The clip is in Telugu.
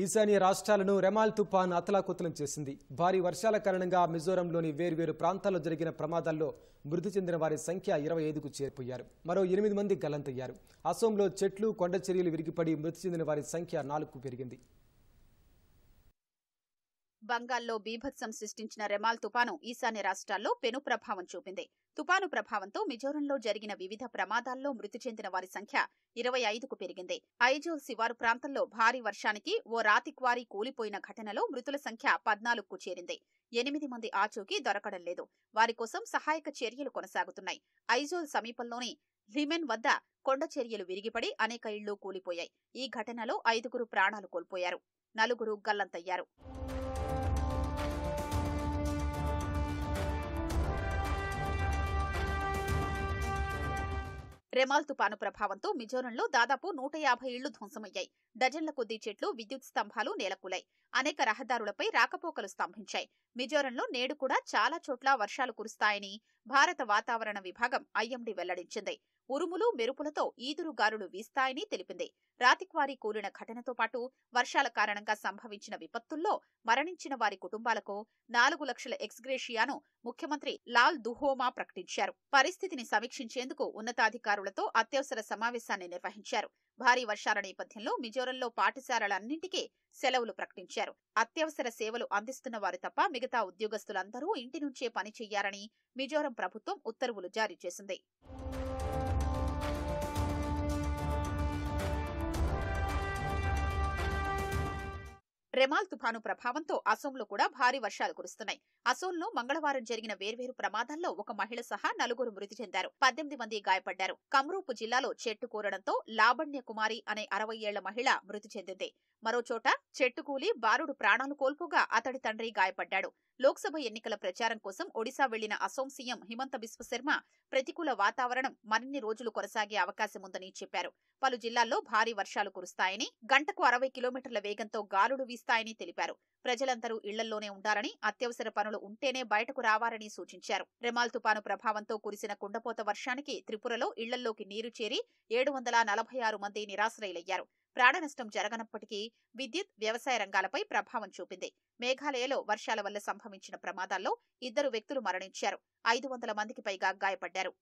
ఈశాన్య రాష్ట్రాలను రెమాల్ తుఫాన్ అతలాకుతలం చేసింది. భారీ వర్షాల కారణంగా మిజోరంలోని వేర్వేరు ప్రాంతాల్లో జరిగిన ప్రమాదాల్లో మృతి చెందిన వారి సంఖ్య 25కు చేరిపోయారు. మరో 8 మంది గల్లంతయ్యారు. అసోంలో చెట్లు, కొండ చర్యలు విరిగిపడి మృతి చెందిన వారి సంఖ్య 4కు పెరిగింది. బంగాల్లో బీభత్సం సృష్టించిన రెమాల్ తుపాను ఈశాన్య రాష్ట్రాల్లో పెను ప్రభావం చూపింది. తుపాను ప్రభావంతో మిజోరంలో జరిగిన వివిధ ప్రమాదాల్లో మృతి చెందిన వారి సంఖ్య 25కు పెరిగింది. ఐజోల్ శివారు ప్రాంతంలో భారీ వర్షానికి ఓ రాతి క్వారీ కూలిపోయిన ఘటనలో మృతుల సంఖ్య 14కు చేరింది. 8 మంది ఆచూకీ దొరకడం లేదు. వారి కోసం సహాయక చర్యలు కొనసాగుతున్నాయి. ఐజోల్ సమీపంలోని లిమెన్ వద్ద కొండ చర్యలు విరిగిపడి అనేక ఇళ్లు కూలిపోయాయి. ఈ ఘటనలో 5గురు ప్రాణాలు కోల్పోయారు. 4 గల్లంతయ్యారు. రెమాల్ తుపాను ప్రభావంతో మిజోరంలో దాదాపు 150 ఇళ్లు ధ్వంసమయ్యాయి. డజన్ల కొద్దీ చెట్లు, విద్యుత్ స్తంభాలు నేలకూలాయి. అనేక రహదారులపై రాకపోకలు స్తంభించాయి. మిజోరంలో నేడు కూడా చాలా చోట్ల వర్షాలు కురుస్తాయని భారత వాతావరణ విభాగం ఐఎండీ వెల్లడించింది. ఉరుములు, మెరుపులతో ఈదురుగాలులు వీస్తాయని తెలిపింది. రాతిక్వారీ కూలిన ఘటనతో పాటు వర్షాల కారణంగా సంభవించిన విపత్తుల్లో మరణించిన వారి కుటుంబాలకు 4 లక్షల ఎక్స్గ్రేషియాను ముఖ్యమంత్రి లాల్ దుహోమా ప్రకటించారు. పరిస్థితిని సమీక్షించేందుకు ఉన్నతాధికారులతో అత్యవసర సమావేశాన్ని నిర్వహించారు. భారీ వర్షాల నేపథ్యంలో మిజోరంలో పాఠశాలలన్నింటికీ సెలవులు ప్రకటించారు. అత్యవసర సేవలు అందిస్తున్న వారు తప్ప మిగతా ఉద్యోగస్తులందరూ ఇంటి నుంచే పని చెయ్యాలని మిజోరం ప్రభుత్వం ఉత్తర్వులు జారీ చేసింది. రెమాల్ తుఫాను ప్రభావంతో అసోంలో కూడా భారీ వర్షాలు కురుస్తున్నాయి. అసోంలో మంగళవారం జరిగిన వేర్వేరు ప్రమాదాల్లో ఒక మహిళ సహా 4 మృతి చెందారు. 18 మంది గాయపడ్డారు. కమ్రూపు జిల్లాలో చెట్టు కూరడంతో లావణ్య కుమారి అనే 60 ఏళ్ల మహిళ మృతి చెందింది. మరోచోట చెట్టు కూలి బాలుడు ప్రాణాలు కోల్పోగా అతడి తండ్రి గాయపడ్డాడు. లోక్సభ ఎన్నికల ప్రచారం కోసం ఒడిశా వెళ్లిన అసోం సీఎం హిమంత బిశ్వ శర్మ ప్రతికూల వాతావరణం మరిన్ని రోజులు కొనసాగే అవకాశముందని చెప్పారు. పలు జిల్లాల్లో భారీ వర్షాలు కురుస్తాయని, గంటకు 60 కిలోమీటర్ల వేగంతో గాలులు వీస్తాయని తెలిపారు. ప్రజలందరూ ఇళ్లల్లోనే ఉండాలని, అత్యవసర పనులు ఉంటేనే బయటకు రావాలని సూచించారు. రెమాల్ తుపాను ప్రభావంతో కురిసిన కుండపోత వర్షానికి త్రిపురలో ఇళ్లల్లోకి నీరు చేరి 746 మంది నిరాశ్రయులయ్యారు. ప్రాణ నష్టం జరగనప్పటికీ విద్యుత్, వ్యవసాయ రంగాలపై ప్రభావం చూపింది. మేఘాలయలో వర్షాల వల్ల సంభవించిన ప్రమాదాల్లో 2 వ్యక్తులు మరణించారు. 500 మందికి పైగా గాయపడ్డారు.